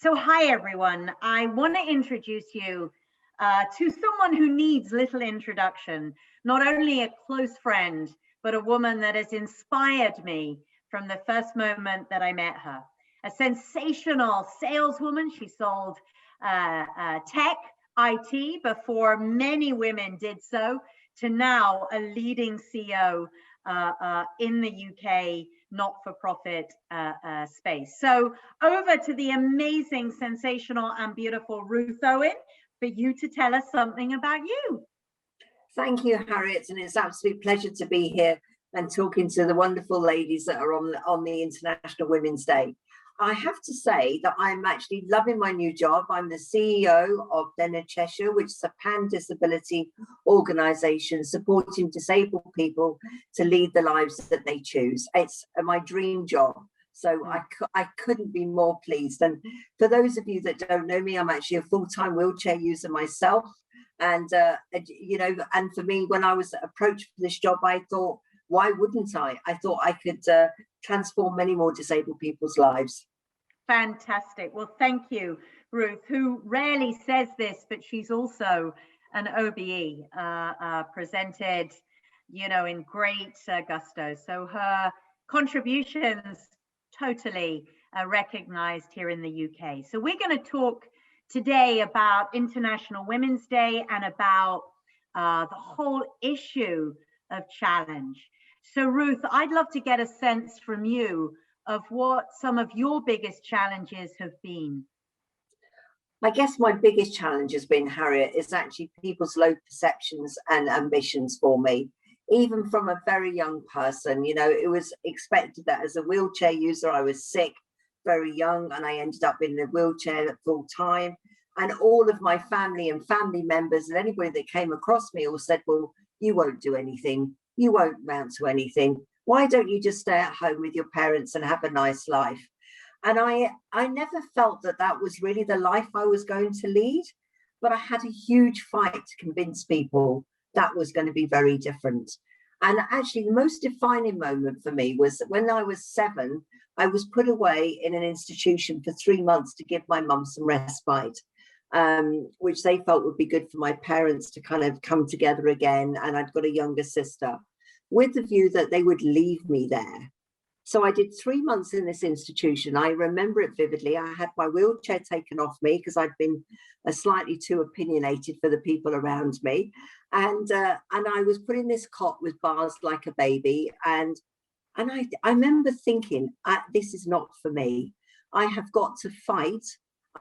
So hi, everyone. I want to introduce you to someone who needs little introduction, not only a close friend, but a woman that has inspired me from the first moment that I met her. A sensational saleswoman. She sold tech, IT before many women did so, to now a leading CEO in the UK not-for-profit space. So over to the amazing, sensational and beautiful Ruth Owen for you to tell us something about you. Thank you, Harriet, and it's an absolute pleasure to be here and talking to the wonderful ladies that are on the International Women's Day. I have to say that I'm actually loving my new job. I'm the CEO of Denner Cheshire, which is a pan-disability organisation supporting disabled people to lead the lives that they choose. It's my dream job. So I couldn't be more pleased. And for those of you that don't know me, I'm actually a full-time wheelchair user myself. And, and for me, when I was approached for this job, I thought, why wouldn't I? I thought I could transform many more disabled people's lives. Fantastic. Well, thank you, Ruth, who rarely says this, but she's also an OBE, presented, in great gusto. So her contributions totally recognized here in the UK. So we're going to talk today about International Women's Day and about the whole issue of challenge. So Ruth, I'd love to get a sense from you of what some of your biggest challenges have been. I guess my biggest challenge has been, Harriet, is actually people's low perceptions and ambitions for me. Even from a very young person, it was expected that as a wheelchair user, I was sick, very young, and I ended up in the wheelchair full time. And all of my family and family members and anybody that came across me all said, well, you won't do anything. You won't amount to anything. Why don't you just stay at home with your parents and have a nice life? And I never felt that that was really the life I was going to lead, but I had a huge fight to convince people that was going to be very different. And actually, the most defining moment for me was when I was 7, I was put away in an institution for 3 months to give my mum some respite. Which they felt would be good for my parents to kind of come together again. And I'd got a younger sister, with the view that they would leave me there. So I did 3 months in this institution. I remember it vividly. I had my wheelchair taken off me because I'd been slightly too opinionated for the people around me. And I was put in this cot with bars like a baby. And I remember thinking, this is not for me. I have got to fight.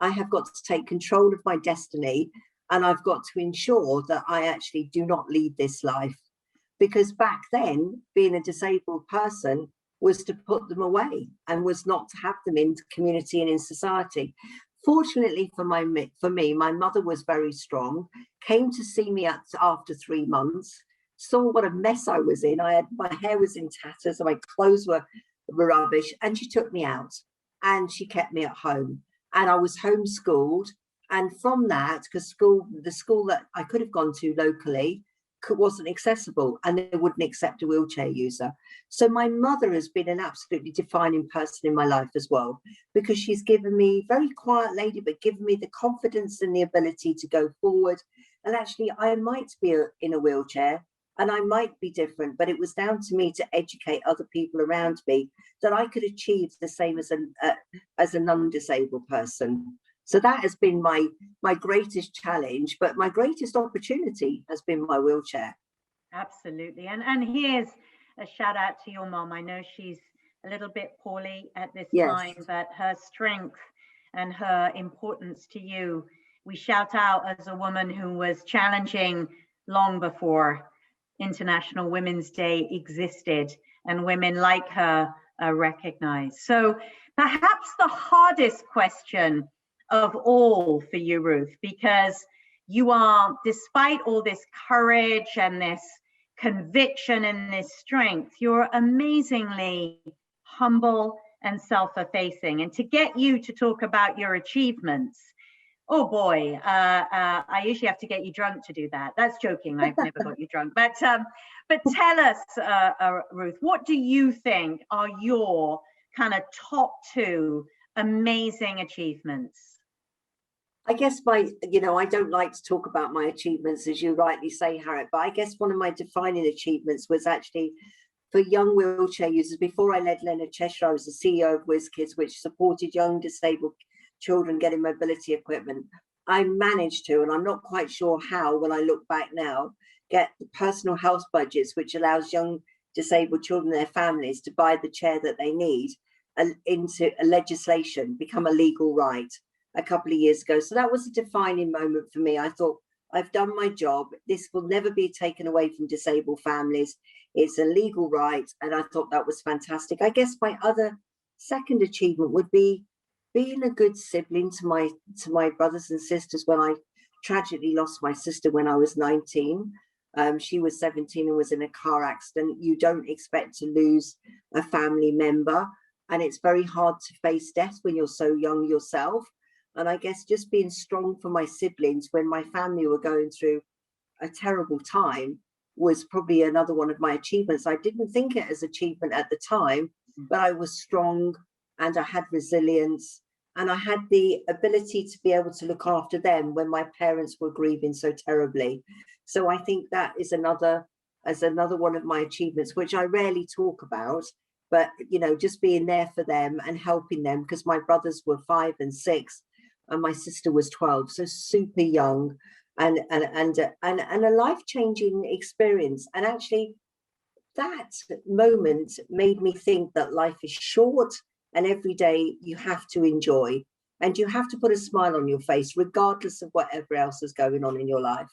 I have got to take control of my destiny, and I've got to ensure that I actually do not lead this life. Because back then, being a disabled person was to put them away and was not to have them in the community and in society. Fortunately for me, my mother was very strong, came to see me after 3 months, saw what a mess I was in. My hair was in tatters and my clothes were rubbish, and she took me out and she kept me at home. And I was homeschooled. And from that, because the school that I could have gone to locally wasn't accessible, and they wouldn't accept a wheelchair user. So my mother has been an absolutely defining person in my life as well, because she's given me, very quiet lady, but given me the confidence and the ability to go forward. And actually, I might be in a wheelchair, and I might be different, but it was down to me to educate other people around me that I could achieve the same as a non-disabled person. So that has been my greatest challenge, but my greatest opportunity has been my wheelchair. Absolutely. And here's a shout out to your mom. I know she's a little bit poorly at this time, but her strength and her importance to you, we shout out as a woman who was challenging long before International Women's Day existed and women like her are recognized. So perhaps the hardest question of all for you, Ruth, because you are, despite all this courage and this conviction and this strength, you're amazingly humble and self-effacing. And to get you to talk about your achievements, oh boy, I usually have to get you drunk to do that. That's joking. I've never got you drunk. But tell us, Ruth, what do you think are your kind of top 2 amazing achievements? I guess I don't like to talk about my achievements, as you rightly say, Harriet, but I guess one of my defining achievements was actually for young wheelchair users. Before I led Leonard Cheshire, I was the CEO of WizKids, which supported young disabled children getting mobility equipment. I managed to, and I'm not quite sure how, when I look back now, get the personal health budgets, which allows young disabled children and their families to buy the chair that they need, into a legislation, become a legal right a couple of years ago. So that was a defining moment for me. I thought, I've done my job. This will never be taken away from disabled families. It's a legal right. And I thought that was fantastic. I guess my other second achievement would be being a good sibling to my brothers and sisters. When I tragically lost my sister when I was 19, she was 17 and was in a car accident. You don't expect to lose a family member, and it's very hard to face death when you're so young yourself. And I guess just being strong for my siblings when my family were going through a terrible time was probably another one of my achievements. I didn't think it as achievement at the time, but I was strong and I had resilience and I had the ability to be able to look after them when my parents were grieving so terribly. So I think that is another one of my achievements, which I rarely talk about, but just being there for them and helping them, because my brothers were 5 and 6 and my sister was 12, so super young, and a life-changing experience. And actually that moment made me think that life is short and every day you have to enjoy and you have to put a smile on your face regardless of whatever else is going on in your life.